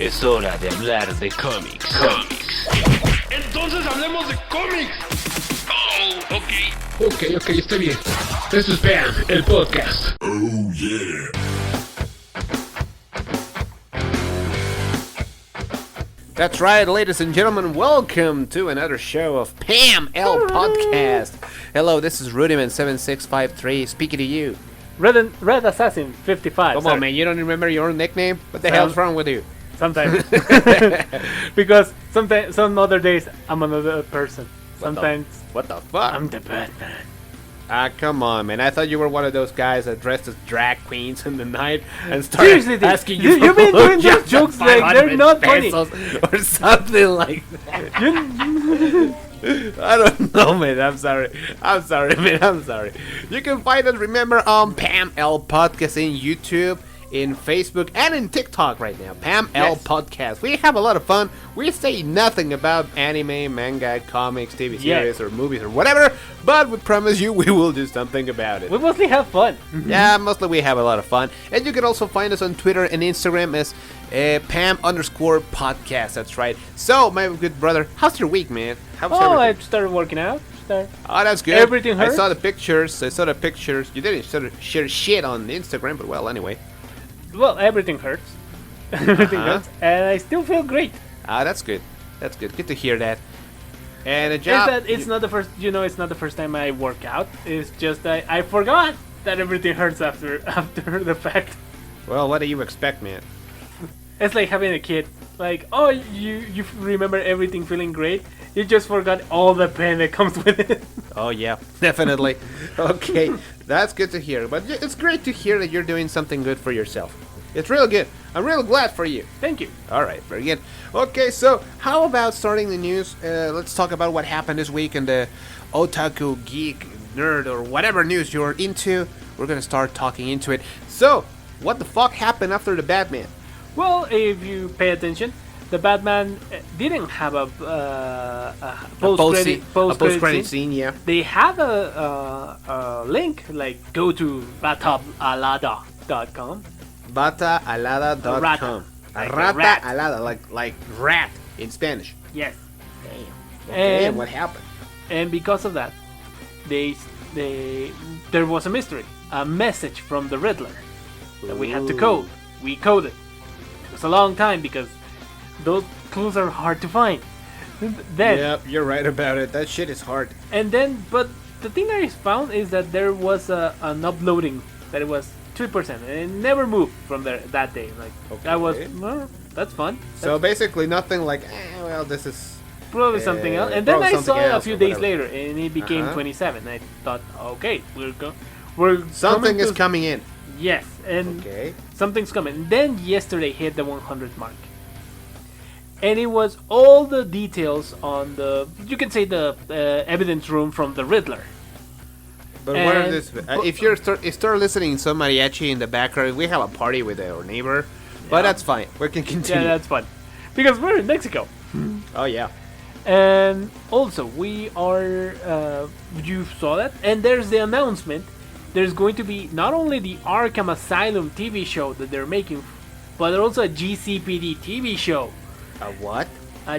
Es hora de hablar de cómics. Entonces hablemos de cómics. Oh, ok. Ok, está bien. Esto es Bam, el podcast. Oh yeah. That's right, ladies and gentlemen, welcome to another show of Pam L Podcast. Hello, this is Rudiman7653 speaking to you. Red Assassin 55. Come on, man, you don't remember your own nickname? What the hell's wrong with you? Sometimes. Because some other days I'm another person. Sometimes What the fuck? I'm the Batman. Come on, man. I thought you were one of those guys that dressed as drag queens in the night and started Seriously, asking you've been doing those jokes like they're not funny. Or something like that. I don't know, man. I'm sorry, man. I'm sorry. You can find us, remember, on Pam L Podcast in YouTube, in Facebook, and in TikTok right now. Pam L Podcast. We have a lot of fun. We say nothing about anime, manga, comics, TV series, or movies, or whatever, but we promise you we will do something about it. We mostly have fun. Yeah, mostly we have a lot of fun. And you can also find us on Twitter and Instagram as Pam_podcast. That's right. So, my good brother, how's your week, man? How's everything? I started working out. Oh, that's good. Everything hurts. I saw the pictures. You didn't sort of share shit on Instagram, but well, anyway. Well, everything hurts. Everything hurts. And I still feel great. Ah, that's good. That's good. Good to hear that. And a job. It's not the first. It's not the first time I work out. It's just that I forgot that everything hurts after the fact. Well, what do you expect, man? It's like having a kid. Like, oh, you remember everything feeling great. You just forgot all the pain that comes with it. Oh yeah, definitely. Okay, that's good to hear. But it's great to hear that you're doing something good for yourself. It's real good. I'm real glad for you. Thank you. All right, very good. Okay, so how about starting the news? Let's talk about what happened this week in the otaku, geek, nerd, or whatever news you're into. We're gonna start talking into it. So, what the fuck happened after the Batman? Well, if you pay attention, the Batman didn't have a post-credit scene. Yeah. They have a link, like go to bataalada.com. Bataalada.com. Rata. Like Rata rat. alada, like rat in Spanish. Yes. Damn. Okay, And what happened? And because of that, there was a mystery, a message from the Riddler that we had to code. We coded. It was a long time because those clues are hard to find. Then, Yep, you're right about it. That shit is hard. and then, but the thing I found is that there was an uploading that it was 3%, and it never moved from there that day. Like I was, Okay. well, that's fun. So basically nothing like, well, this is... Probably something else. And then probably I saw something it a else few or days whatever. later, and it became Uh-huh. 27. I thought, okay, we're Something coming is to- coming in. Yes, and Okay. something's coming. And then yesterday hit the 100 mark, and it was all the details on the, you can say, the evidence room from the Riddler. But what are And- this? If you start listening to some mariachi in the background, we have a party with our neighbor. But that's fine. We can Yeah, continue. that's fun, because we're in Mexico. Oh, yeah. And also, we are, you saw that? And there's the announcement. There's going to be not only the Arkham Asylum TV show that they're making, but also a GCPD TV show. A what? A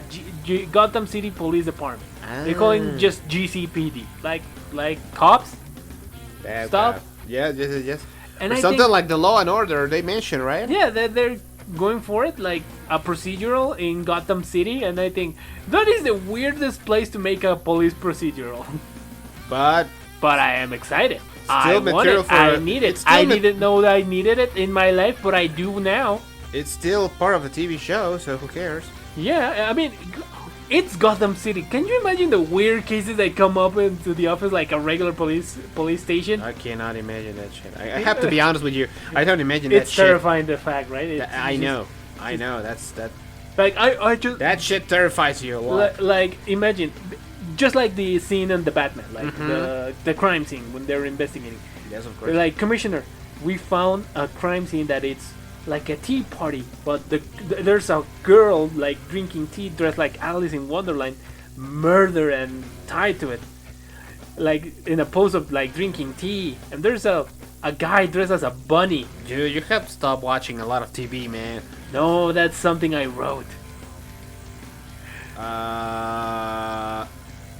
Gotham City Police Department. They're calling just GCPD. Like cops? That, Stuff. yes. And Or I something think, like the Law and Order they mentioned, right? yeah, they're going for it, like a procedural in Gotham City. And I think that is the weirdest place to make a police procedural. But But I am excited. I Still want material it. for I a- need it's it. still I ma- didn't know that I needed it in my life, but I do now. it's still part of the TV show, so who cares? Yeah, I mean, it's Gotham City. Can you imagine the weird cases that come up into the office like a regular police station? I cannot imagine that shit. I have to be honest with you. I don't imagine It's that shit. terrifying, the fact, right? It's I just- know. That's that. Like I just That shit terrifies you a lot. like imagine, just like the scene in the Batman, like Mm-hmm. the crime scene when they're investigating. Yes, of They're course. like, Commissioner, we found a crime scene that it's like a tea party, but there's a girl like drinking tea dressed like Alice in Wonderland, murdered and tied to it, like in a pose of like drinking tea, and there's a a guy dressed as a bunny. Dude, you have to stop watching a lot of TV, man. No, that's something I wrote.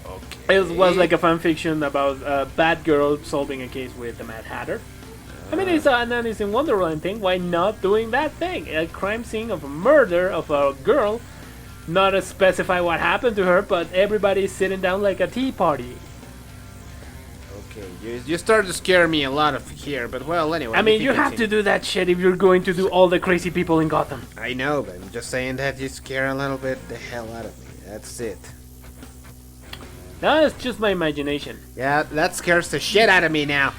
Okay. It was like a fan fiction about a bad girl solving a case with the Mad Hatter. I mean, it's an Alice in Wonderland thing. Why not doing that thing? A crime scene of a murder of a girl. Not to specify what happened to her, but everybody's sitting down like a tea party. Okay, you started to scare me a lot of here, but well, anyway. I mean, you have to do that shit if you're going to do all the crazy people in Gotham. I know, but I'm just saying that you scare a little bit the hell out of me. That's it. No, it's just my imagination. Yeah, that scares the shit out of me now.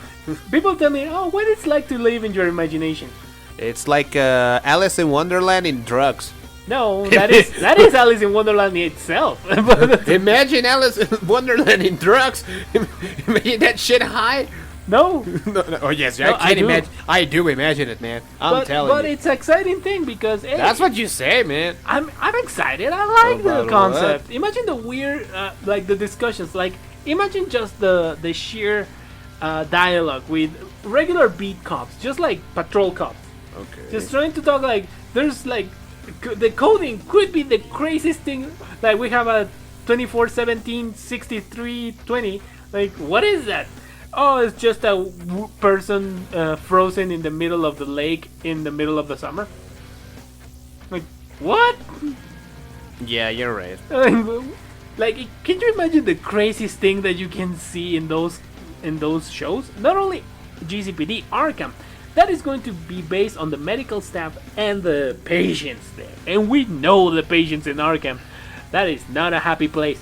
People tell me, oh, what it's like to live in your imagination. It's like Alice in Wonderland in drugs. No, that is Alice in Wonderland itself. Imagine Alice in Wonderland in drugs. Imagine that shit high. No. No. Oh yes, No, I I do. imagine. I do imagine it, man. I'm telling but you. it's an exciting thing because hey, That's what you say, man. I'm excited. I like the About concept. Imagine the weird, like the discussions. Like imagine just the sheer dialogue with regular beat cops, just like patrol cops, Okay. just trying to talk like there's like the coding could be the craziest thing. Like we have a 24/17 6320. Like what is that? Oh, it's just a person frozen in the middle of the lake in the middle of the summer. Like what? Yeah, you're right. Like, can you imagine the craziest thing that you can see in those shows? Not only GCPD, Arkham, that is going to be based on the medical staff and the patients there. And we know the patients in Arkham. That is not a happy place.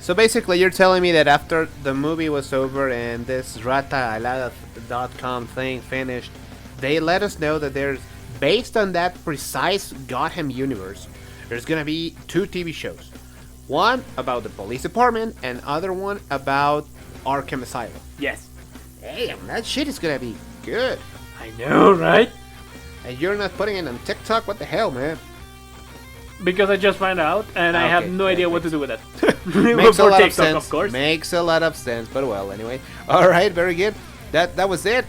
So basically, you're telling me that after the movie was over and this RataAlada.com thing finished, they let us know that there's, based on that precise Gotham universe, there's gonna be 2 TV shows. One about the police department and other one about Arkham Asylum. Yes. Damn, that shit is gonna be good. I know, right? And you're not putting it on TikTok? What the hell, man? Because I just found out and I have Okay, no yeah, idea what to do with that. Makes a For lot TikTok, of sense. of course. Makes a lot of sense. But well, anyway. All right, very good. That was it.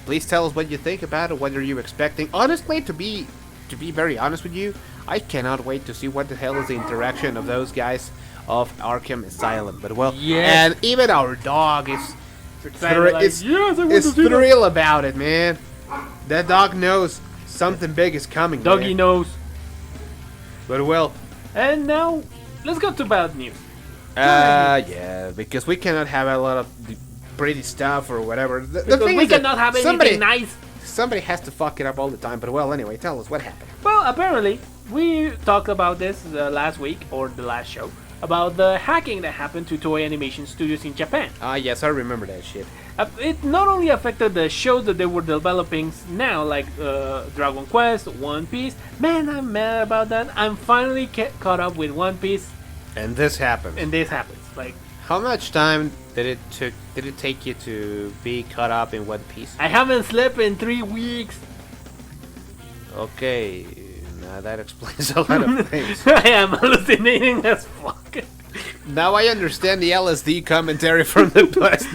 Please tell us what you think about it. What are you expecting? Honestly, to be very honest with you, I cannot wait to see what the hell is the interaction of those guys of Arkham Asylum. But well, Yes. and even our dog is Excited, like, yes, I want to see that. thrilled about it, man. That dog knows something big is coming. Doggy man. knows. But well, And now, let's go to bad news. yeah, because we cannot have a lot of pretty stuff or whatever. The Because thing we is that cannot have anything somebody, nice. somebody has to fuck it up all the time. But well, anyway, tell us what happened. Well, apparently, we talked about this last week, or the last show, about the hacking that happened to Toei Animation Studios in Japan. Ah, yes, I remember that shit. It not only affected the shows that they were developing now, like Dragon Quest, One Piece. Man, I'm mad about that. I'm finally caught up with One Piece, And this happened. and this happens. Like, How much time did it take you to be caught up in One Piece? I haven't slept in 3 weeks. Okay, now that explains a lot of things. I am hallucinating as fuck. Now I understand the LSD commentary from the last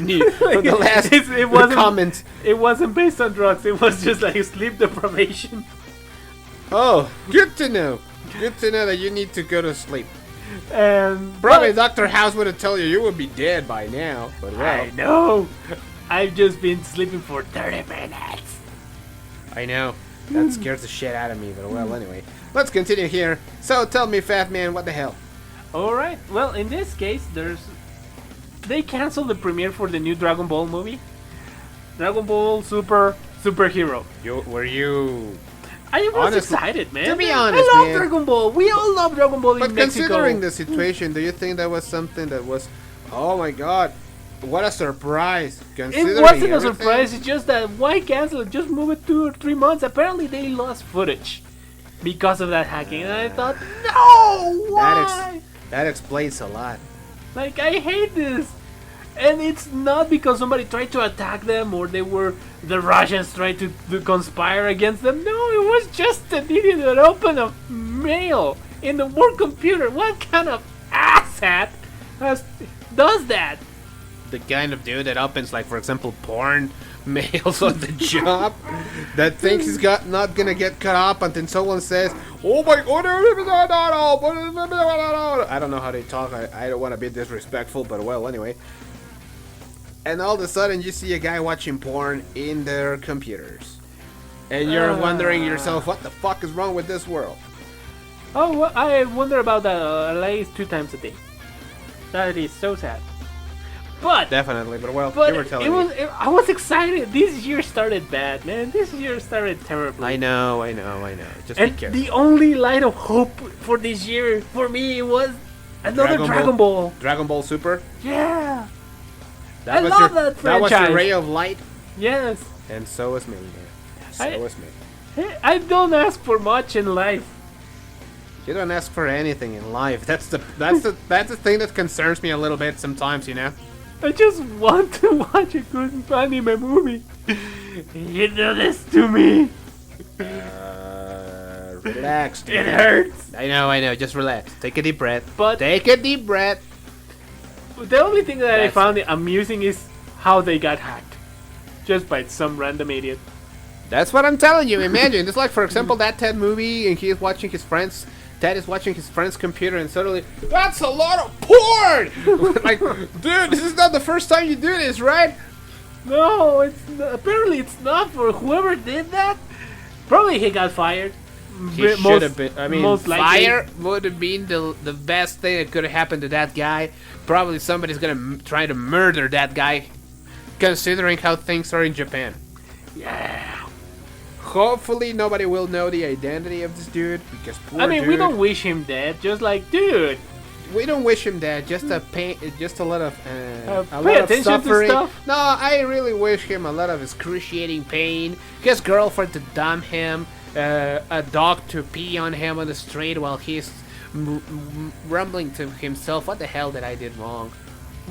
It wasn't- comment. It wasn't based on drugs. It was just like sleep deprivation. Oh, good to know. Good to know that you need to go to sleep. And Probably but- Dr. House would have told you you would be dead by now. But well, I know. I've just been sleeping for 30 minutes. I know. That scares the shit out of me. But well, anyway, let's continue here. So tell me, Fat Man, what the hell? Alright, well, in this case, they canceled the premiere for the new Dragon Ball movie. Dragon Ball Superhero. Were you? I was Honestly, excited, man. to be honest, I love man. Dragon Ball. We all love Dragon Ball But in Mexico. considering the situation, do you think that was something that was? Oh my God, what a surprise! Considering It wasn't a everything. surprise. It's just that why cancel it? Just move it 2 or 3 months. Apparently, they lost footage because of that hacking, and I thought, no, why? That explains a lot. Like, I hate this. And it's not because somebody tried to attack them or the Russians tried to conspire against them. No, it was just an idiot that opened a mail in the work computer. What kind of asshat does that? The kind of dude that opens, like, for example, porn males on the job that thinks he's not gonna get cut up until someone says, "Oh my god!" I don't know how they talk. I don't want to be disrespectful, but well, anyway. And all of a sudden, you see a guy watching porn in their computers, and you're wondering yourself, "What the fuck is wrong with this world?" Oh, well, I wonder about that at least 2 times a day. That is so sad. But Definitely, but well, But you were telling me. I was excited. This year started bad, man. This year started terribly. I know. Just And be careful. the only light of hope for this year, for me, was another Dragon Ball. Dragon Ball Super. Yeah. That I was love your, that That was your franchise. ray of light, Yes. and so was me. So I- was me. Hey, I don't ask for much in life. You don't ask for anything in life. That's the thing that concerns me a little bit sometimes, you know. I just want to watch a good anime movie. You do this to me. Relax, dude. It hurts. I know. Just relax. Take a deep breath. But Take a deep breath. the only thing that I That's- found amusing is how they got hacked. Just by some random idiot. That's what I'm telling you. Imagine. It's like, for example, that Ted movie, and he's watching his friends. Ted is watching his friend's computer, and suddenly, that's a lot of porn. Like, dude, this is not the first time you do this, right? No, apparently it's not for whoever did that. Probably he got fired. He should have been. I mean, most likely. fire would have been the best thing that could have happened to that guy. Probably somebody's gonna try to murder that guy, considering how things are in Japan. Yeah. Hopefully, nobody will know the identity of this dude, because poor I mean, dude, we don't wish him dead. Just like, dude, we don't wish him dead. Just a pain, just a lot of a pay lot of attention to suffering. stuff. No, I really wish him a lot of excruciating pain. His girlfriend to dump him, a dog to pee on him on the street while he's rumbling to himself, "What the hell did I did wrong?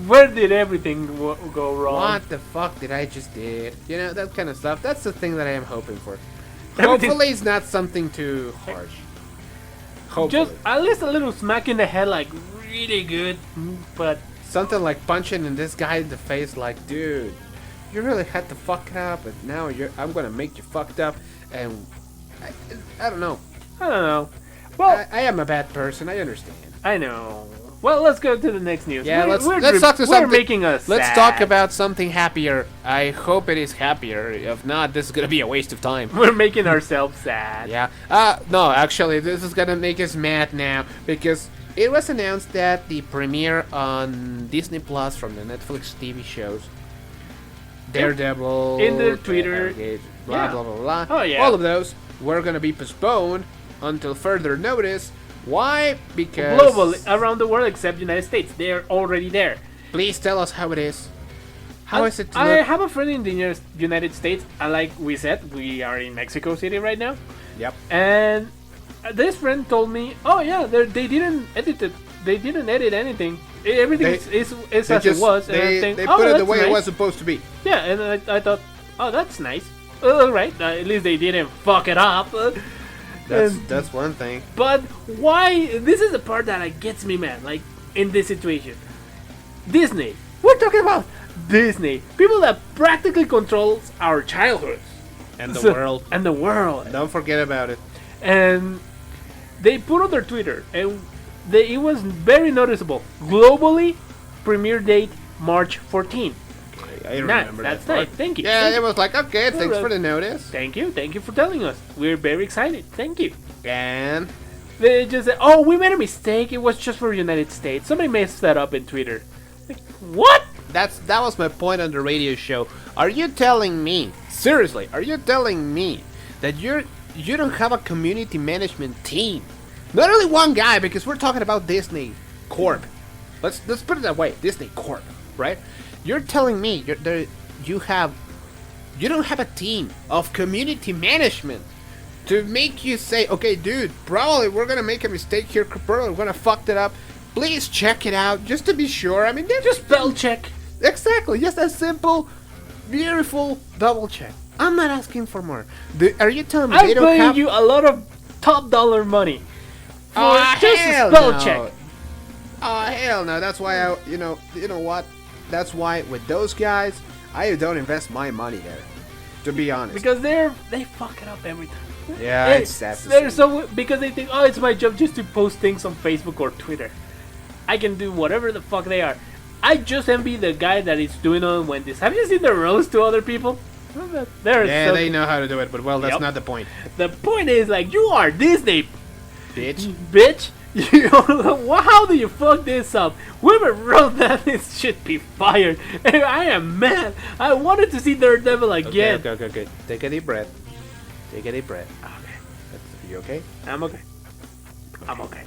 where did everything go wrong? What the fuck did I just did?" You know, that kind of stuff. That's the thing that I am hoping for. Everything- Hopefully, it's not something too harsh. Hopefully. Just at least a little smack in the head, like really good. But Something like punching in this guy in the face, like, dude, you really had to fuck it up, and now I'm gonna make you fucked up, and I don't know. I don't know. Well, I am a bad person. I understand. I know. Well, let's go to the next news. Yeah, let's talk to We're something. making us. Let's sad. talk about something happier. I hope it is happier. If not, this is gonna be a waste of time. We're making ourselves sad. Yeah. No, actually, this is gonna make us mad now because it was announced that the premiere on Disney Plus from the Netflix TV shows, Daredevil, In the Twitter. blah Yeah. blah blah blah. Oh, yeah. All of those were gonna be postponed until further notice. Why? Because Globally, around the world, except United States, they're already there. Please tell us how it is. How is it? To I look? have a friend in the United States. Like we said, we are in Mexico City right now, Yep. and this friend told me, "Oh yeah, they didn't edit it. They didn't edit anything. Everything is They as it just was." And I they think, they "Oh, put it the that's way it nice." was supposed to be. Yeah, and I thought, "Oh, that's nice. All right, at least they didn't fuck it up." That's one thing. But why? This is the part that gets me mad. Like in this situation, Disney. We're talking about Disney, people that practically controls our childhoods And the So- world. and the world. Don't forget about it. And they put on their Twitter, and it was very noticeable. Globally, premiere date March 14. I Nice, remember that's that. nice. part. Thank you. Yeah, Thank it you. was like, okay, thanks Alright. for the notice. Thank you for telling us. We're very excited. Thank you. And They just said, "Oh, we made a mistake. It was just for United States." Somebody messed that up in Twitter. Like, what? that was my point on the radio show. Are you telling me, seriously, are you telling me that you don't have a community management team? Not only one guy, because we're talking about Disney Corp. Let's put it that way, Disney Corp, right? You're telling me you don't have a team of community management to make you say, okay, dude, probably we're gonna make a mistake here, probably we're gonna fuck that up. Please check it out, just to be sure. I mean, they're Just spell check. exactly, just a simple, beautiful double check. I'm not asking for more. Are you telling me I'm they don't paying have? you a lot of top dollar money for Oh, just a hell spell no. check. Oh hell no! That's why you know what? That's why with those guys, I don't invest my money there, to be honest. Because they fuck it up every time. Yeah, Hey, it's sad to they're see. so because they think, oh, it's my job just to post things on Facebook or Twitter. I can do whatever the fuck they are. I just envy the guy that is doing on Wendy's. Have you seen the roast to other people? Yeah, they know how to do it, but well, that's Yep. not the point. The point is, like, you are Disney, Bitch. bitch. How do you fuck this up? Whoever wrote that, this should be fired. I am mad. I wanted to see Daredevil again. Okay. Take a deep breath. Take a deep breath. Okay. You okay? I'm okay. I'm okay.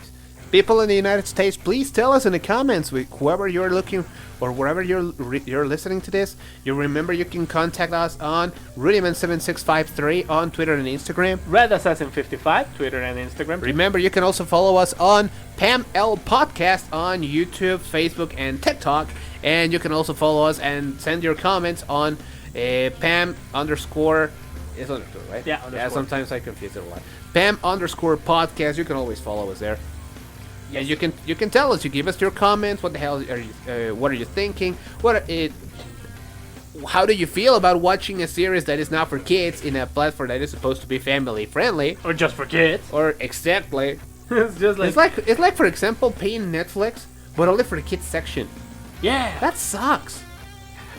People in the United States, please tell us in the comments, whoever you're looking or wherever you're listening to this. You remember you can contact us on Rudiman7653 on Twitter and Instagram. Red Assassin 55, Twitter and Instagram. Remember, you can also follow us on Pam L Podcast on YouTube, Facebook, and TikTok. And you can also follow us and send your comments on Pam underscore. It's underscore, right? Yeah, Yeah, underscore. sometimes I confuse it a lot. Pam underscore podcast. You can always follow us there. Yeah, you can tell us. You give us your comments. What the hell are you? What are you thinking? How do you feel about watching a series that is not for kids in a platform that is supposed to be family friendly? Or just for kids. Or exactly. It's just like, It's like for example paying Netflix, but only for the kids section. yeah. That sucks.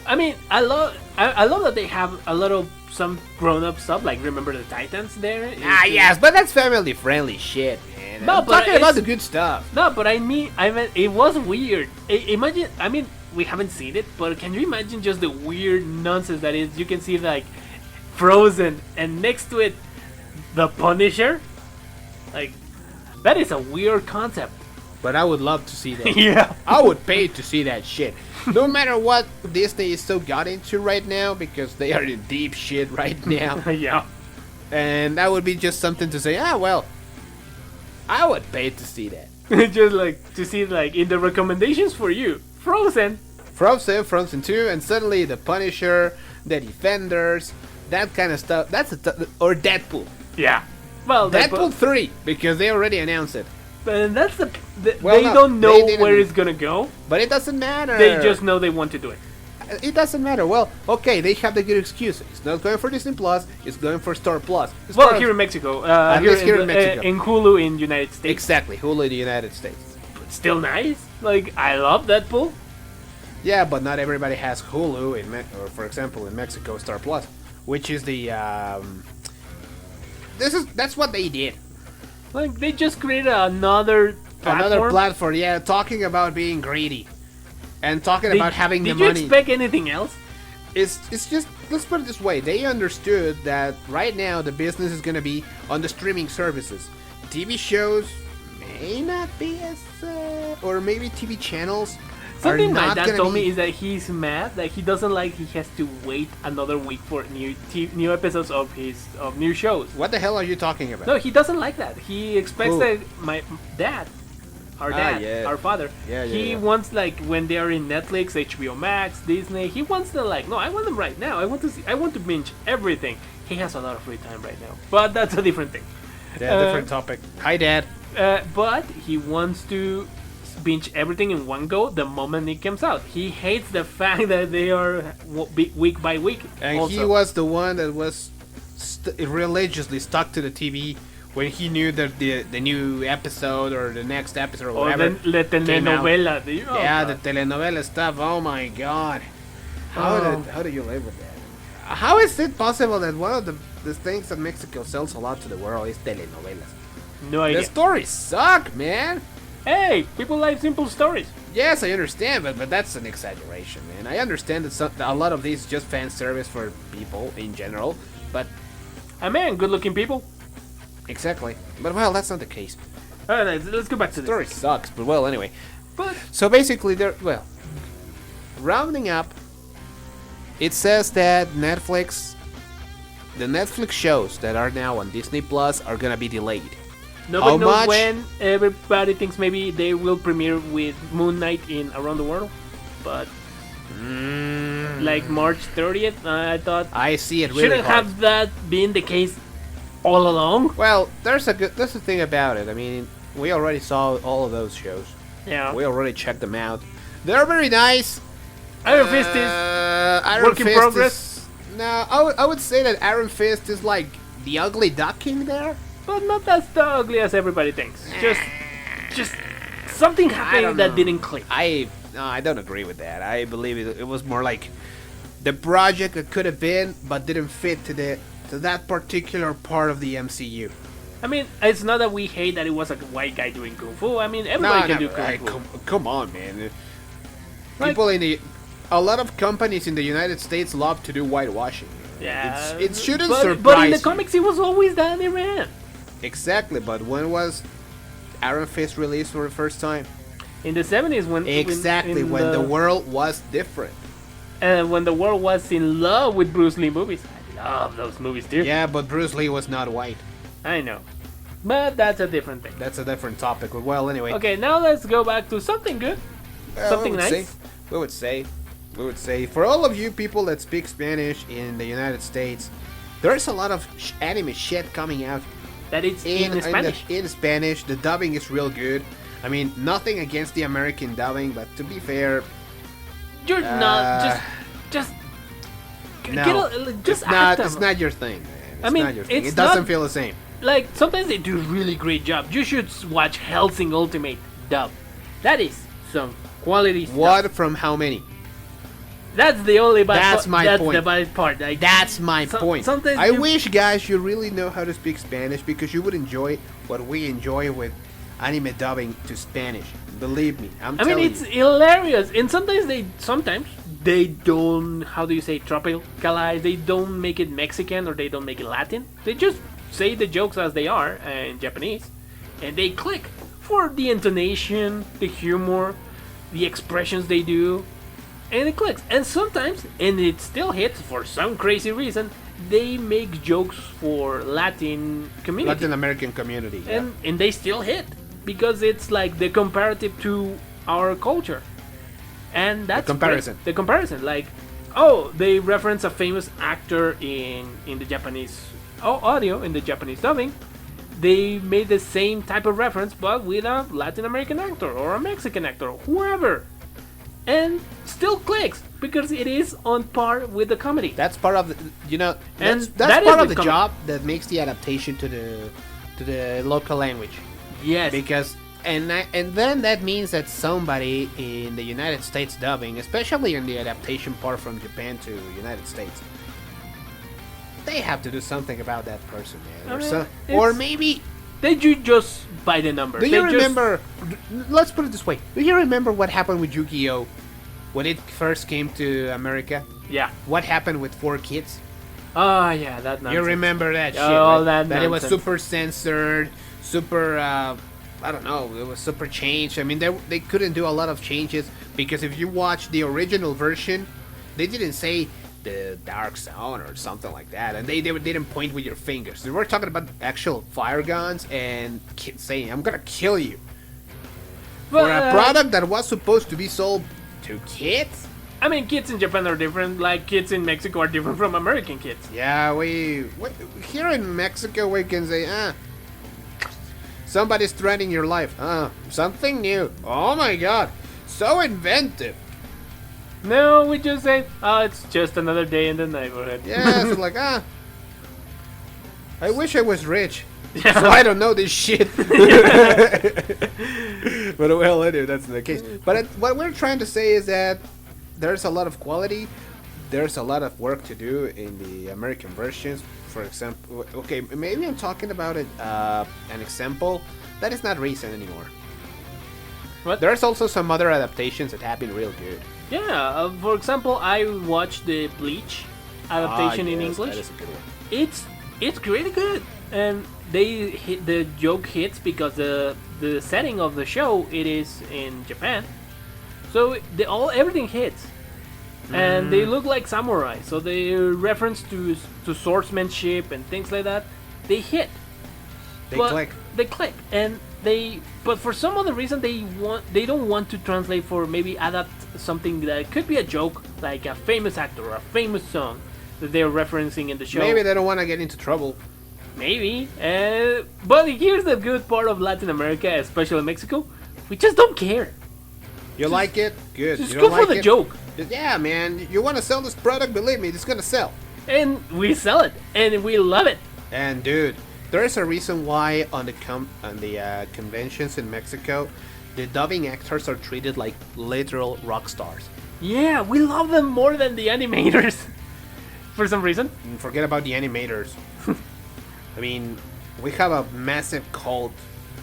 I mean, I love that they have a little some grown-up stuff, like Remember the Titans there. Yes, but that's family friendly shit, man. No, I'm but talking about it's- the good stuff. No, but I mean, it was weird. Imagine, I mean, we haven't seen it, but can you imagine just the weird nonsense that is? You can see like Frozen, and next to it, the Punisher. Like, that is a weird concept. But I would love to see that. Yeah. I would pay to see that shit. No matter what Disney is so got into right now, because they are in deep shit right now. Yeah. And that would be just something to say, well, I would pay to see that. Just like to see like in the recommendations for you, Frozen. Frozen 2, and suddenly the Punisher, the Defenders, that kind of stuff. Or Deadpool. Yeah. Well, Deadpool 3, because they already announced it. and that's Well, they no, don't they know didn't. where it's gonna go. But it doesn't matter. They just know they want to do it. It doesn't matter. Well, okay, they have the good excuse. It's not going for Disney Plus. It's going for Star Plus. It's Well, part here of- in Mexico, At least here in Mexico. in Hulu in United States, Exactly, Hulu in the United States. But still nice. Like, I love Deadpool. Yeah, but not everybody has Hulu or for example in Mexico Star Plus, which is the that's what they did. Like, they just created another platform. Another platform, yeah, talking about being greedy and talking about having the Did you money. expect anything else? It's just, let's put it this way, they understood that right now the business is going to be on the streaming services. TV shows may not be as or maybe TV channels Something are my not dad gonna told be, me is that he's mad that he doesn't like he has to wait another week for new episodes of his new shows. what the hell are you talking about? No, he doesn't like that. He expects Who? that my dad, our dad, yeah. our father, Yeah, he yeah. wants like when they are in Netflix, HBO Max, Disney. He wants them like, no, I want them right now. I want to binge everything. He has a lot of free time right now, but that's a different thing. Yeah, different topic. Hi, Dad. But he wants to binge everything in one go the moment it comes out. He hates the fact that they are week by week. And also. he was the one that was religiously stuck to the TV when he knew that the new episode or the next episode or or whatever. then la came out. telenovela. Yeah, the telenovela stuff. Oh my god. Oh. How do you live with that? How is it possible that one of the things that Mexico sells a lot to the world is telenovelas? No idea. The stories suck, man. Hey, people like simple stories. Yes, I understand, but that's an exaggeration, man. I understand that a lot of these is just fan service for people in general, but I mean, good-looking people. exactly. But well, that's not the case. All right, let's go back to The story this. sucks, but well, anyway. But So basically, rounding up, it says that the Netflix shows that are now on Disney Plus are gonna be delayed. nobody How knows much? when. Everybody thinks maybe they will premiere with Moon Knight in Around the World, but like March 30th, I thought I see it really shouldn't hard. have that been the case all along. Well, there's the thing about it. I mean, we already saw all of those shows. Yeah. We already checked them out. They're very nice. Iron Fist is Iron work in Fist progress? No, I would say that Iron Fist is like the ugly duckling there. but not as ugly as everybody thinks. Just something happened that didn't click. No, I don't agree with that. I believe it was more like the project that could have been, but didn't fit to that particular part of the MCU. I mean, it's not that we hate that it was a white guy doing kung fu. I mean, everybody can do kung fu. Come on, man. Like- People a lot of companies in the United States love to do whitewashing. Yeah, it shouldn't but surprise in the you. comics, it was always that they ran. Exactly, but when was Iron Fist released for the first time? In the 70s, when When the world was different. when the world was in love with Bruce Lee movies. I love those movies too. Yeah, but Bruce Lee was not white. I know, but that's a different thing. That's a different topic. Well, anyway. Okay, now let's go back to something good, something nice. We would say, for all of you people that speak Spanish in the United States, there's a lot of anime shit coming out That it's in Spanish. In Spanish, the dubbing is real good. I mean, nothing against the American dubbing, but to be fair, You're not just no, just it's not your thing, man. I mean, not your thing. it's It doesn't not- feel the same. like sometimes they do really great job. You should watch Hellsing Ultimate dub. That is some quality stuff. What from how many? That's the only bad That's part. my That's point. the bad part. Like, That's my point. Sometimes I wish, guys, you really know how to speak Spanish because you would enjoy what we enjoy with anime dubbing to Spanish. Believe me, I mean, it's hilarious, and sometimes they don't. How do you say tropicalize? They don't make it Mexican or they don't make it Latin. They just say the jokes as they are in Japanese, and they click for the intonation, the humor, the expressions they do, and it clicks. And sometimes, and it still hits for some crazy reason. They make jokes for Latin community. Latin American community. Yeah. and they still hit because it's like the comparative to our culture, and that's comparison. great. The comparison, like, oh, they reference a famous actor in the Japanese audio, in the Japanese dubbing. They made the same type of reference, but with a Latin American actor or a Mexican actor, whoever, and still clicks because it is on par with the comedy. That's part of the, And that's that part is of the the job that makes the adaptation to the local language. Yes, Because and then that means that somebody in the United States dubbing, especially in the adaptation part from Japan to United States, they have to do something about that person, man. Or maybe they do just by the number. do you remember? Let's put it this way: do you remember what happened with Yu-Gi-Oh when it first came to America? Yeah. What happened with 4Kids? Oh yeah, that nonsense. You remember that shit? Oh, right? that it was nonsense. super censored, super. I don't know. It was super changed. I mean, they couldn't do a lot of changes because if you watch the original version, they didn't say the dark zone or something like that, and they didn't point with your fingers. They were talking about actual fire guns and kids saying, "I'm gonna kill you." But, For a product that was supposed to be sold to kids. I mean, kids in Japan are different. Like kids in Mexico are different from American kids. Yeah, here in Mexico we can say, somebody's threatening your life. Something new. Oh my god, so inventive. No, we just say, oh, it's just another day in the neighborhood. Yeah, so like, I wish I was rich, so I don't know this shit. But well, anyway, that's not the case. But what we're trying to say is that there's a lot of quality. There's a lot of work to do in the American versions. For example, okay, maybe I'm talking about an example that is not recent anymore. What? There's also some other adaptations that have been real good. Yeah, for example, I watched the Bleach adaptation in Yes, English. that is a good one. It's really good, and they hit the joke hits because the setting of the show it is in Japan, so everything hits, and they look like samurai. So they reference to swordsmanship and things like that. They hit. They But click. They click, and but for some other reason they don't want to translate for maybe adapt something that could be a joke, like a famous actor or a famous song that they're referencing in the show. Maybe they don't want to get into trouble. Maybe. But here's the good part of Latin America, especially Mexico. We just don't care. You like it? Good. Just You go don't for like the it? joke. Yeah, man, you want to sell this product? Believe me, it's gonna sell. And we sell it, and we love it. And dude, there is a reason why on the conventions in Mexico, the dubbing actors are treated like literal rock stars. Yeah, we love them more than the animators. For some reason. And forget about the animators. I mean, we have a massive cult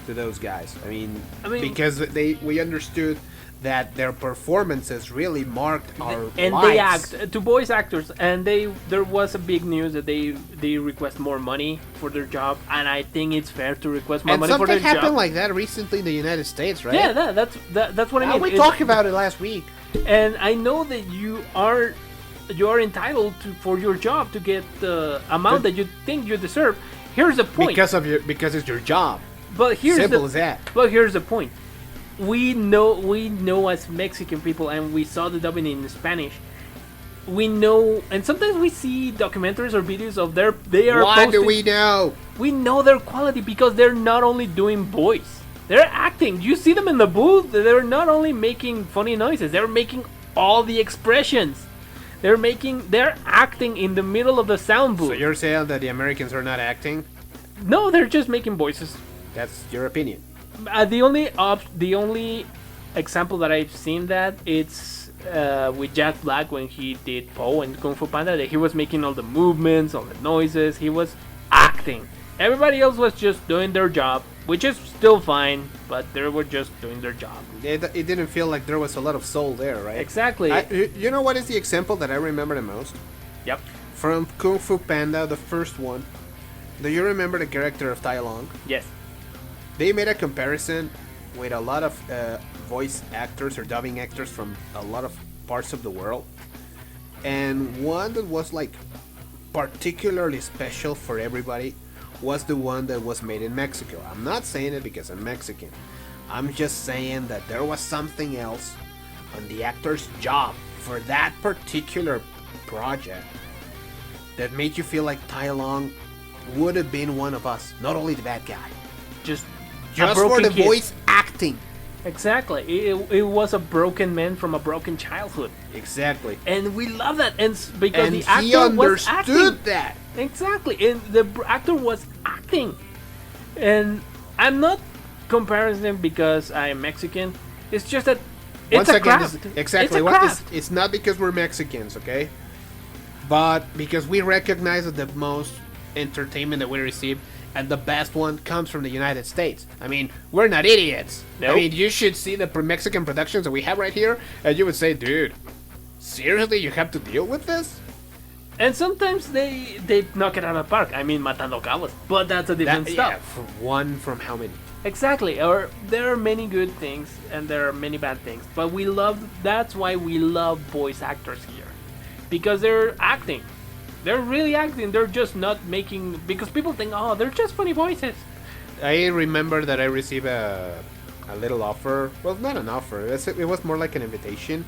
to those guys. I mean because we understood that their performances really marked our and lives. they act to voice actors, and there was a big news that they request more money for their job, and I think it's fair to request more money for their job. And something happened like that recently in the United States, right? Yeah, that's what I mean. We talked about it last week. And I know that you are entitled for your job to get the amount that you think you deserve. Here's the point. Because it's your job. But here's simple as that. But here's the point. We know as Mexican people, and we saw the dubbing in Spanish. We know, and sometimes we see documentaries or videos of Why do we know? We know their quality because they're not only doing voice, they're acting. You see them in the booth. They're not only making funny noises, they're making all the expressions. They're acting in the middle of the sound booth. So you're saying that the Americans are not acting? No, they're just making voices. That's your opinion. The only example that I've seen that it's with Jack Black when he did Poe and Kung Fu Panda, that he was making all the movements, all the noises. He was acting. Everybody else was just doing their job, which is still fine, but they were just doing their job. It didn't feel like there was a lot of soul there, right? Exactly. You know what is the example that I remember the most? Yep. From Kung Fu Panda, the first one. Do you remember the character of Tai Lung? Yes. They made a comparison with a lot of voice actors or dubbing actors from a lot of parts of the world. And one that was like particularly special for everybody was the one that was made in Mexico. I'm not saying it because I'm Mexican. I'm just saying that there was something else on the actor's job for that particular project that made you feel like Tai Lung would have been one of us, not only the bad guy. Just for the voice acting. Exactly. It was a broken man from a broken childhood. Exactly. And we love that, because the actor he understood was acting. that. Exactly. And the actor was acting. And I'm not comparing them because I'm Mexican. It's just that it's a craft. Exactly. It's not because we're Mexicans, okay? But because we recognize that the most entertainment that we receive and the best one comes from the United States. I mean, we're not idiots. Nope. I mean, you should see the Mexican productions that we have right here, and you would say, dude, seriously, you have to deal with this? And sometimes they knock it out of the park. I mean, Matando Cabos. But that's a different stuff. Yeah, for one from how many? Exactly. Or there are many good things and there are many bad things. But that's why we love voice actors here. Because they're acting. They're really acting. They're just not making... Because people think, oh, they're just funny voices. I remember that I received a little offer. Well, not an offer. It was more like an invitation.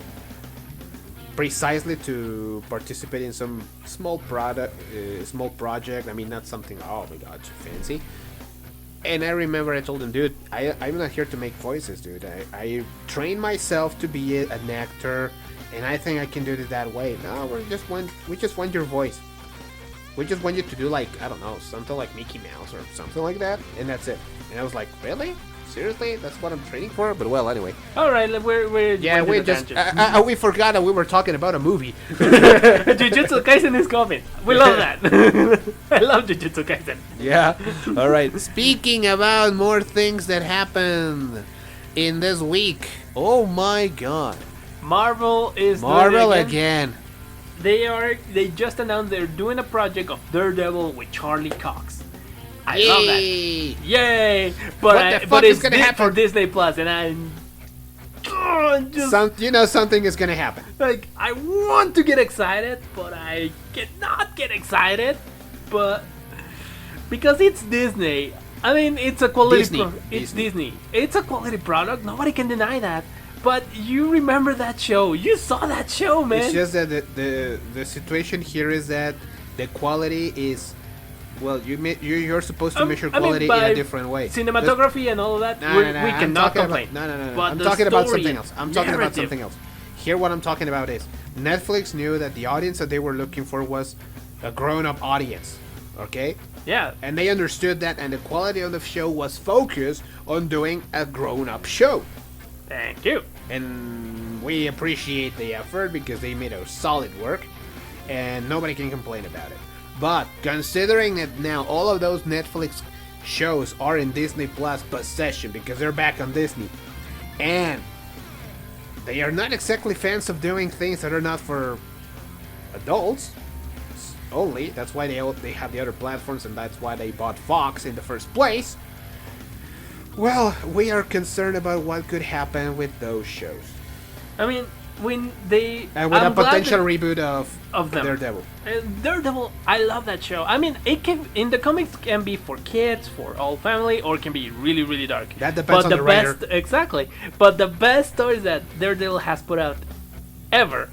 Precisely to participate in some small project. I mean, not something, oh my god, too fancy. And I remember I told him, dude, I'm not here to make voices, dude. I trained myself to be an actor, and I think I can do it that way. No, we just want your voice. We just want you to do, like, I don't know, something like Mickey Mouse or something like that, and that's it. And I was like, really? Seriously? That's what I'm training for? But well, anyway. All right, we forgot that we were talking about a movie. Jujutsu Kaisen is coming. We love that. I love Jujutsu Kaisen. Yeah. All right. Speaking about more things that happened in this week. Oh my god. Marvel again. They just announced they're doing a project of Daredevil with Charlie Cox. I love that. Yay! But it's gonna happen for Disney Plus, and I'm just something is gonna happen. Like, I want to get excited, but I cannot get excited. But because it's Disney, I mean, it's a quality. It's Disney. It's a quality product. Nobody can deny that. But you remember that show? You saw that show, man. It's just that the situation here is that the quality is. Well, you're supposed to measure quality in a different way. Cinematography and all of that, we cannot complain. No. I'm talking about something else. here what I'm talking about is Netflix knew that the audience that they were looking for was a grown-up audience, okay? Yeah. And they understood that, and the quality of the show was focused on doing a grown-up show. Thank you. And we appreciate the effort because they made a solid work, and nobody can complain about it. But considering that now all of those Netflix shows are in Disney Plus possession because they're back on Disney, and they are not exactly fans of doing things that are not for adults only. That's why they have the other platforms, and that's why they bought Fox in the first place. Well, we are concerned about what could happen with those shows. I mean, when they And with I'm a glad potential that- reboot of them. Daredevil. Daredevil, I love that show. I mean, it can in the comics can be for kids, for all family, or it can be really, really dark. That depends on the best, writer. Exactly. But the best stories that Daredevil has put out ever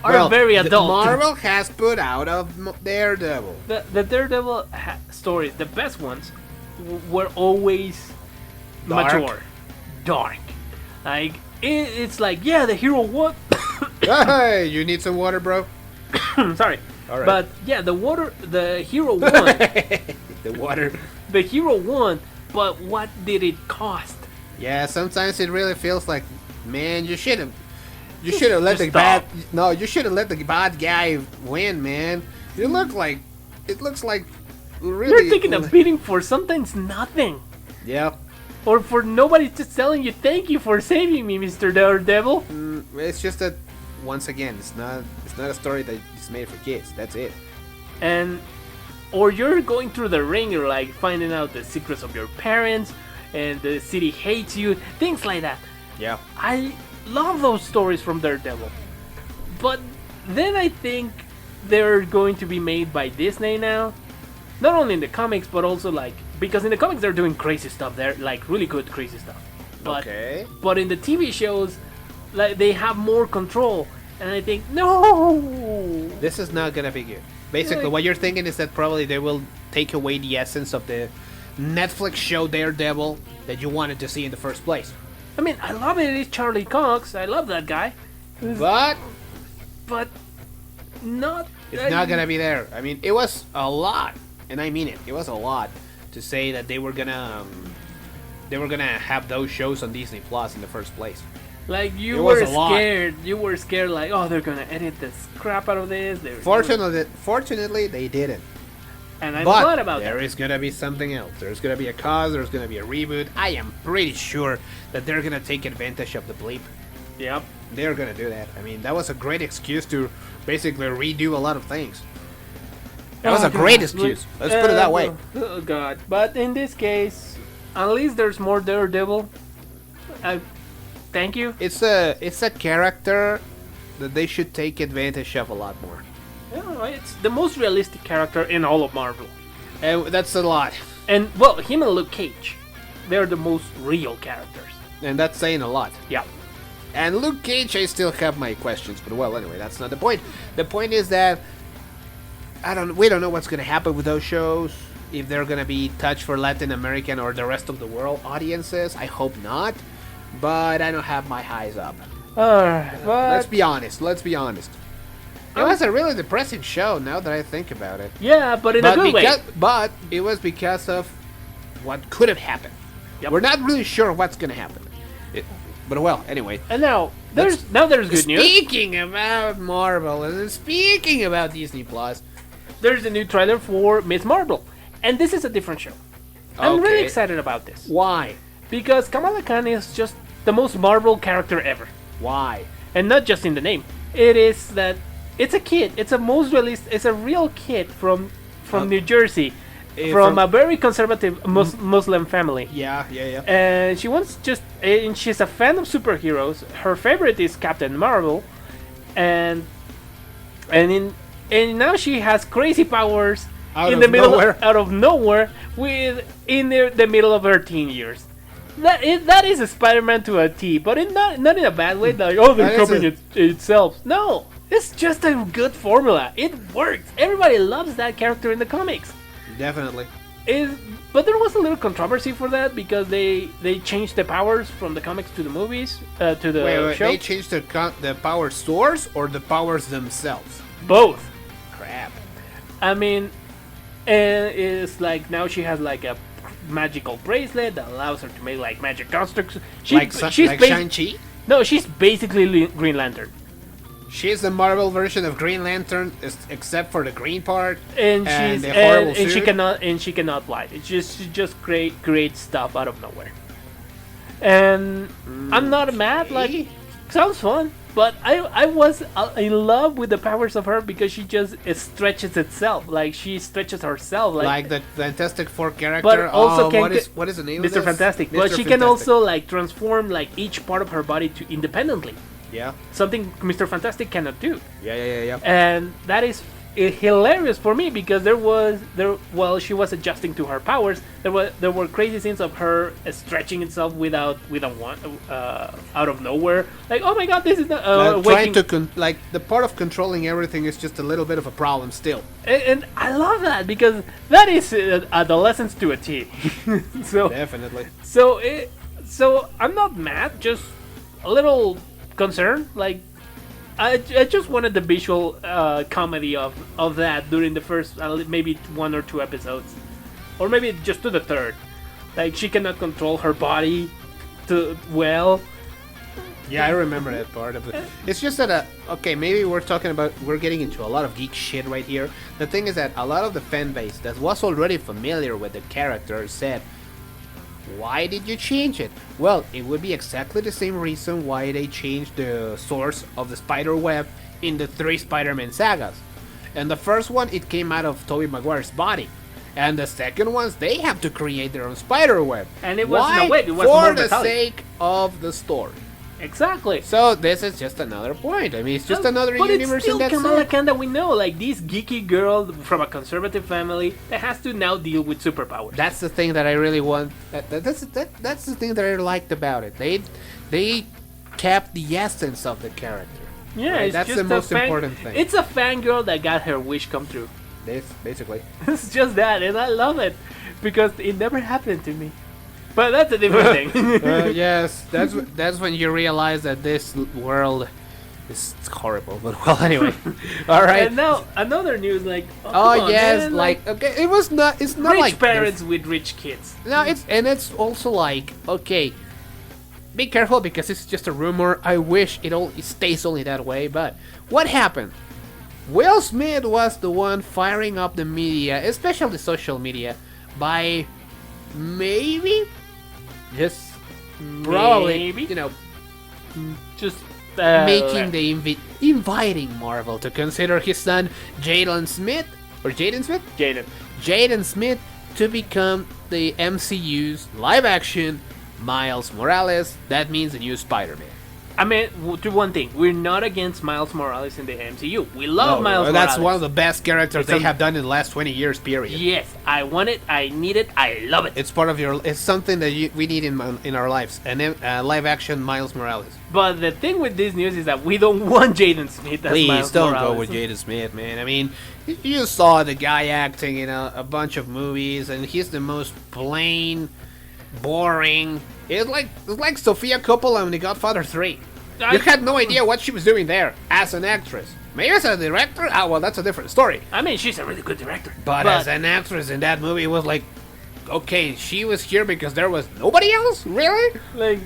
are very adult. Marvel has put out of Daredevil. The Daredevil stories, the best ones, were always Dark. mature, dark. Like it's like, yeah, the hero won. Hey, you need some water, bro? Sorry, All right. but yeah, the hero won. The water. The hero won, but what did it cost? Yeah, sometimes it really feels like, man, you should have let Just the bad. No, you should have let the bad guy win, man. It looks like really. You're taking a beating for sometimes nothing, Yeah, or for nobody just telling you thank you for saving me, Mr. Daredevil. it's just that once again, it's not a story that is made for kids. That's it. And or you're going through the ringer, like finding out the secrets of your parents, and the city hates you, things like that. Yeah. I love those stories from Daredevil, but then I think they're going to be made by Disney now, not only in the comics but also like because in the comics they're doing crazy stuff there, like really good crazy stuff. But Okay. but in the TV shows, like they have more control, and I think no. This is not gonna be good. Basically, Like- what you're thinking is that probably they will take away the essence of the Netflix show Daredevil that you wanted to see in the first place. I mean, I love it. It's Charlie Cox. I love that guy, But but not. it's not gonna be there. I mean, it was a lot, and I mean it. It was a lot to say that they were gonna have those shows on Disney Plus in the first place. Like It you was were a lot. scared. You were scared. Like, oh, they're gonna edit the crap out of this. Fortunately, they didn't. And I'm But glad about there that. is gonna be something else. There's gonna be a cause. There's gonna be a reboot. I am pretty sure that they're gonna take advantage of the bleep. Yep. They're gonna do that. I mean, that was a great excuse to basically redo a lot of things. That was a great excuse. Let's put it that way. Oh God! But in this case, at least there's more Daredevil. Thank you. It's a character that they should take advantage of a lot more. Yeah, it's the most realistic character in all of Marvel. And that's a lot. And well, him and Luke Cage, they're the most real characters. And that's saying a lot. Yeah. And Luke Cage, I still have my questions, but well, anyway, that's not the point. The point is that we don't know what's gonna happen with those shows. If they're gonna be touched for Latin American or the rest of the world audiences, I hope not. But I don't have my eyes up. Let's But be honest. It was a really depressing show. Now that I think about it, yeah, but in a good way. But it was because of what could have happened. Yep. We're not really sure what's gonna happen. But well, anyway. And now there's good news. Speaking about Marvel and speaking about Disney Plus, There's a new trailer for Miss Marvel, and this is a different show. I'm really Okay. excited about this why? because Kamala Khan is just the most Marvel character ever, Why? and not just in the name. It is that it's a kid. It's a most realist. It's a real kid from New Jersey, from a very conservative Muslim family. Yeah. And she wants and she's a fan of superheroes. Her favorite is Captain Marvel, and now she has crazy powers Out in of the middle nowhere. out of nowhere in the middle of her teen years. That is a Spider-Man to a T, but not in a bad way. Like, oh, they're That is copying itself. No, it's just a good formula. It works. Everybody loves that character in the comics. Definitely. But there was a little controversy for that because they changed the powers from the comics to the movies to the Wait, show. they changed the power source or the powers themselves? Both. Crap. I mean, it's like now she has like a magical bracelet that allows her to make like magic constructs. Like Shang-Chi? No, she's basically Green Lantern. She's the Marvel version of Green Lantern, except for the green part And the horrible and she suit. cannot fly. She just great stuff out of nowhere. And I'm not mad. Like, sounds fun. But I was in love with the powers of her because she just stretches itself. Like she stretches herself. Like the Fantastic Four character. But also can what is the name of Mr. this? Fantastic. But she can also like transform like each part of her body to independently. Yeah. Something Mr. Fantastic cannot do. Yeah. And that is hilarious for me because while she was adjusting to her powers, there were crazy scenes of her stretching itself without out of nowhere. Like, oh my god, this is not trying to the part of controlling everything is just a little bit of a problem still. And I love that because that is adolescence to a T. So Definitely. So I'm not mad, just a little concerned. Like I just wanted the visual comedy of that during the first maybe 1 or 2 episodes, or maybe just to the third. Like she cannot control her body well. Yeah, I remember that part of it. It's just that okay, maybe we're getting into a lot of geek shit right here. The thing is that a lot of the fan base that was already familiar with the character said, why did you change it? Well, it would be exactly the same reason why they changed the source of the spider web in the 3 Spider-Man sagas. And the first one, it came out of Tobey Maguire's body. And the second ones, they have to create their own spider web. And it was why? no way, it was for more the metallic. sake of the story. Exactly. So this is just another point. I mean, it's just another but universe it's in that still Kamala sense. Khan that we know, like this geeky girl from a conservative family that has to now deal with superpowers. That's the thing that I really want. That's the thing that I liked about it. They kept the essence of the character. Yeah, right? it's That's just the most important thing. It's a fangirl that got her wish come true. This basically. It's just that, and I love it because it never happened to me. But that's a different thing. Yes, that's when you realize that this world is horrible. But well, anyway, all right. And now another news, like Oh come on, yes, man, like okay, it was not. It's not rich like parents with rich kids. No, it's also like okay. Be careful because it's just a rumor. I wish it stays only that way. But what happened? Will Smith was the one firing up the media, especially social media, by maybe, just probably, Maybe. Just making the inviting Marvel to consider his son Jaden Smith to become the MCU's live-action Miles Morales. That means the new Spider-Man. I mean, to one thing, we're not against Miles Morales in the MCU. We love Miles Morales. That's one of the best characters It's they have done in the last 20 years, period. Yes, I want it, I need it, I love it. It's part of it's something that we need in our lives, and live-action Miles Morales. But the thing with this news is that we don't want Jaden Smith as Please Miles don't Morales. go with Jaden Smith, man. I mean, you saw the guy acting in a bunch of movies, and he's the most plain, boring. It's like Sofia Coppola in The Godfather 3. You had no idea what she was doing there as an actress. Maybe as a director? Ah, well, that's a different story. I mean, she's a really good director. But as an actress in that movie, it was like, okay, she was here because there was nobody else? Really? Like,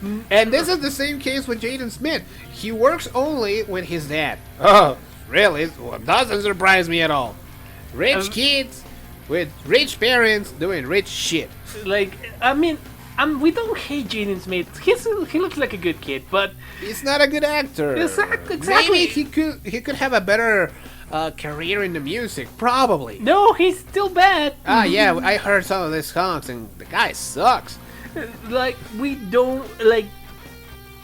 And this is the same case with Jaden Smith. He works only with his dad. Oh, really? Well, doesn't surprise me at all. Rich kids with rich parents doing rich shit. like, I mean, we don't hate Jaden Smith. He looks like a good kid, but He's not a good actor. Exactly. Maybe he could have a better career in the music. Probably. no, he's still bad. Ah, yeah, I heard some of his songs, and the guy sucks. Like, we don't, like,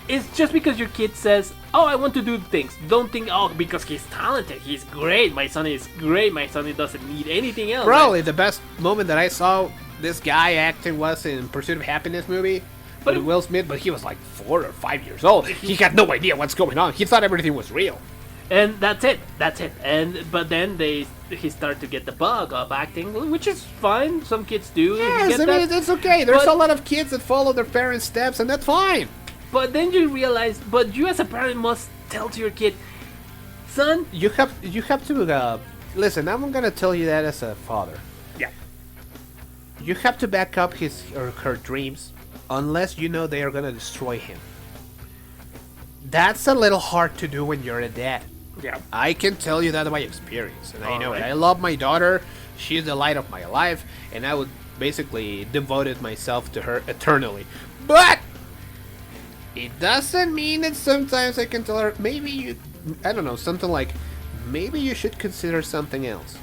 it's just because your kid says, oh, I want to do things. Don't think, oh, because he's talented, he's great, my son is great, my son doesn't need anything else. Probably the best moment that I saw this guy acting was in Pursuit of Happiness movie. But With Will Smith, but he was like 4 or 5 years old. He had no idea what's going on. He thought everything was real. And that's it. But then he started to get the bug of acting, which is fine. Some kids do. Yes, I mean, it's okay. There's a lot of kids that follow their parents' steps, and that's fine. But then you realize, but you as a parent must tell to your kid, son, You have to listen. I'm gonna tell you that as a father. yeah, You have to back up his or her dreams, unless you know they are gonna destroy him. That's a little hard to do when you're a dad. yeah, I can tell you that by experience, and I know it. Alright. I love my daughter. She's the light of my life, and I would basically devoted myself to her eternally. But it doesn't mean that sometimes I can tell her, I don't know, something like, maybe you should consider something else.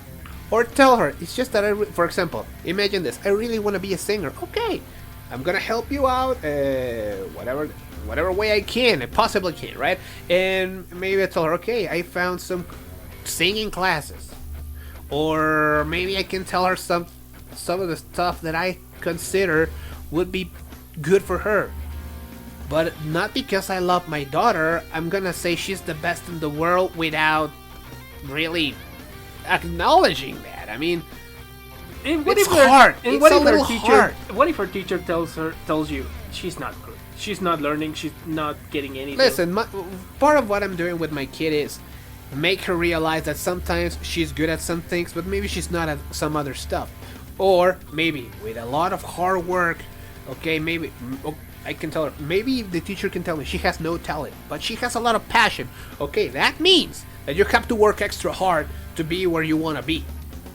Or tell her, it's just that for example, imagine this, I really want to be a singer. Okay, I'm gonna help you out, whatever way I can, I possibly can, right? And maybe I tell her, okay, I found some singing classes. Or maybe I can tell her some of the stuff that I consider would be good for her. But not because I love my daughter, I'm gonna say she's the best in the world without really acknowledging that. I mean, it's hard. It's a little hard. What if her teacher tells you she's not good, she's not learning, she's not getting anything? Listen, part of what I'm doing with my kid is make her realize that sometimes she's good at some things, but maybe she's not at some other stuff. Or maybe with a lot of hard work, okay, maybe I can tell her, maybe the teacher can tell me she has no talent, but she has a lot of passion. Okay, that means that you have to work extra hard to be where you want to be.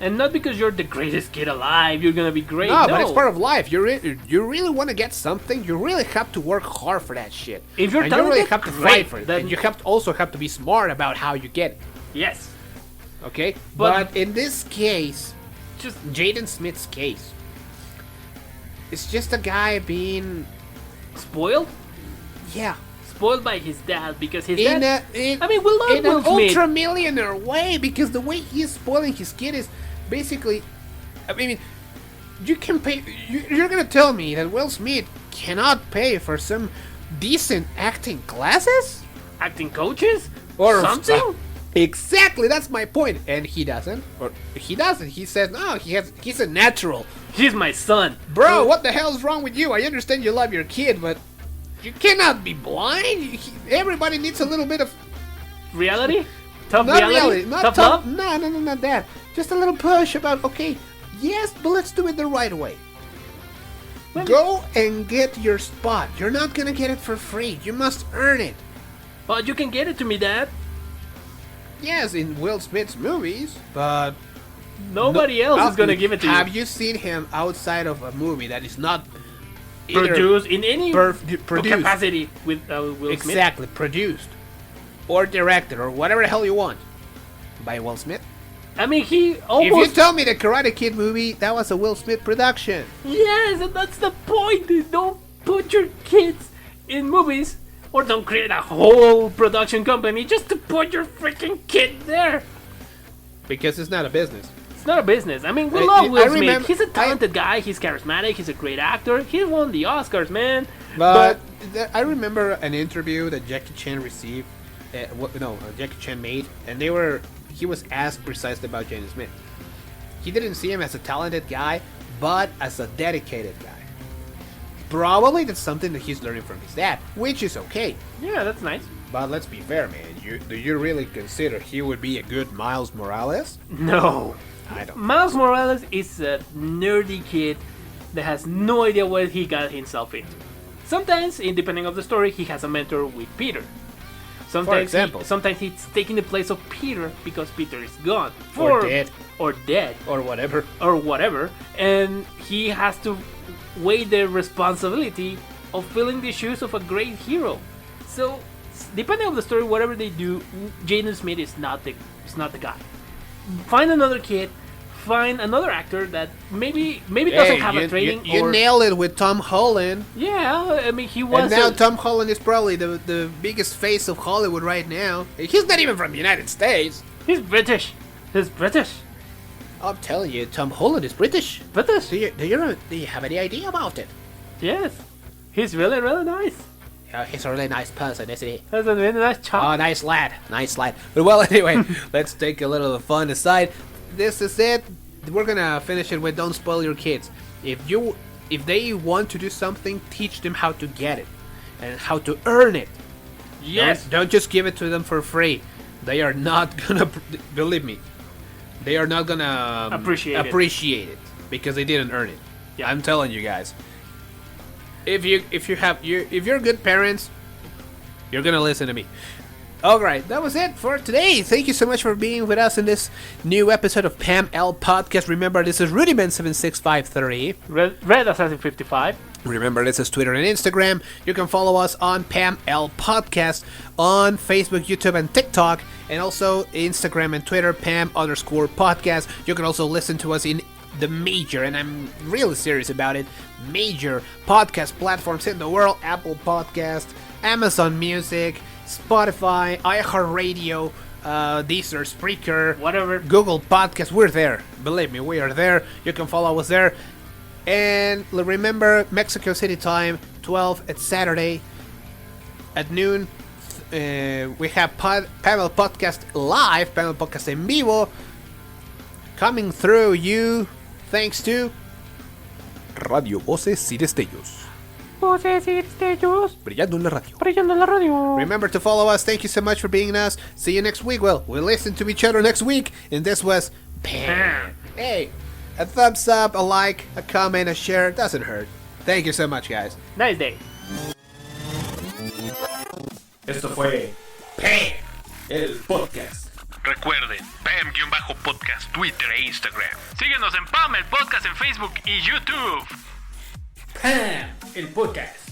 And not because you're the greatest kid alive, you're gonna be great. No, but it's part of life. You really want to get something, you really have to work hard for that shit. If you're and talented, you really have to great, fight for it. then And you also have to be smart about how you get it. Yes. Okay? But- But in this case, Just Jaden Smith's case, it's just a guy being, spoiled? yeah, Spoiled by his dad because his in dad. a, in, I mean, we love in Will an Smith. ultra-millionaire way, because the way he's spoiling his kid is basically, I mean, you can pay, you're gonna tell me that Will Smith cannot pay for some decent acting classes? Acting coaches? Or something? Exactly, that's my point. And he doesn't. He says, no, he's a natural. He's my son. Bro, what the hell's wrong with you? I understand you love your kid, but you cannot be blind. Everybody needs a little bit of, Reality? Tough not reality? really, not Tough tough. love? No, not that. Just a little push about, okay, yes, but let's do it the right way. Well- Go and get your spot. You're not gonna get it for free. You must earn it. But you can get it to me, Dad. Yes, in Will Smith's movies, but Nobody else is gonna give it to Have you. you seen him outside of a movie that is not either Produced in any produced. capacity with Will Smith. Exactly, produced or directed or whatever the hell you want by Will Smith? I mean, he If you almost. tell me the Karate Kid movie, that was a Will Smith production. Yes, and that's the point. Don't put your kids in movies, or don't create a whole production company just to put your freaking kid there. Because it's not a business. It's not a business. I mean, we I love Will Smith. remember- He's a talented guy. He's charismatic. He's a great actor. He won the Oscars, man. But I remember an interview that Jackie Chan received. Jackie Chan made, and he was asked precisely about Jaden Smith. He didn't see him as a talented guy, but as a dedicated guy. Probably that's something that he's learning from his dad, which is okay. Yeah, that's nice. But let's be fair, man. Do you really consider he would be a good Miles Morales? No. I don't. Miles Morales is a nerdy kid that has no idea what he got himself into. Sometimes, depending on the story, he has a mentor with Peter. example. Sometimes he's taking the place of Peter because Peter is gone. Or dead. Or dead. Or whatever. Or whatever. And he has to weigh the responsibility of filling the shoes of a great hero. So, depending on the story, whatever they do, Jaden Smith is not the guy. Find another kid, find another actor that maybe doesn't have a training. You or nailed it with Tom Holland. yeah, I mean he was. And now Tom Holland is probably the biggest face of Hollywood right now. He's not even from the United States. He's British. He's British. I'm telling you, Tom Holland is British. British. Do you have any idea about it? Yes. He's really really nice. He's a really nice person, isn't he? That's a really nice Oh, chop. nice lad. But well, anyway, let's take a little fun aside. This is it. We're gonna finish it with don't spoil your kids. If they want to do something, teach them how to get it and how to earn it. Yes. Don't just give it to them for free. They are not gonna believe me. They are not gonna appreciate it because they didn't earn it. Yeah. I'm telling you guys. If you're good parents, you're gonna listen to me. Alright, that was it for today. Thank you so much for being with us in this new episode of Pam L Podcast. Remember, this is Rudiman76530. Red Assassin 55. Remember, this is Twitter and Instagram. You can follow us on Pam L Podcast on Facebook, YouTube, and TikTok. And also Instagram and Twitter, Pam_podcast. You can also listen to us in the major, and I'm really serious about it, major podcast platforms in the world. Apple Podcast, Amazon Music, Spotify, iHeartRadio, Deezer, Spreaker, Whatever. Google Podcast. We're there. Believe me, we are there. You can follow us there. And remember, Mexico City time, 12 at Saturday at noon. We have Panel Podcast live, Panel Podcast en vivo, coming through you thanks to Radio Voces y Destellos. Voces y destellos. Brillando en la radio. Brillando en la radio. Remember to follow us. Thank you so much for being us. See you next week. Well, we'll listen to each other next week. And this was Pam. Hey, a thumbs up, a like, a comment, a share. Doesn't hurt. Thank you so much, guys. Nice day. Esto fue Pam, el podcast. Recuerden, Pam-podcast, Twitter e Instagram. Síguenos en Pam, el podcast en Facebook y YouTube. Pam, el podcast.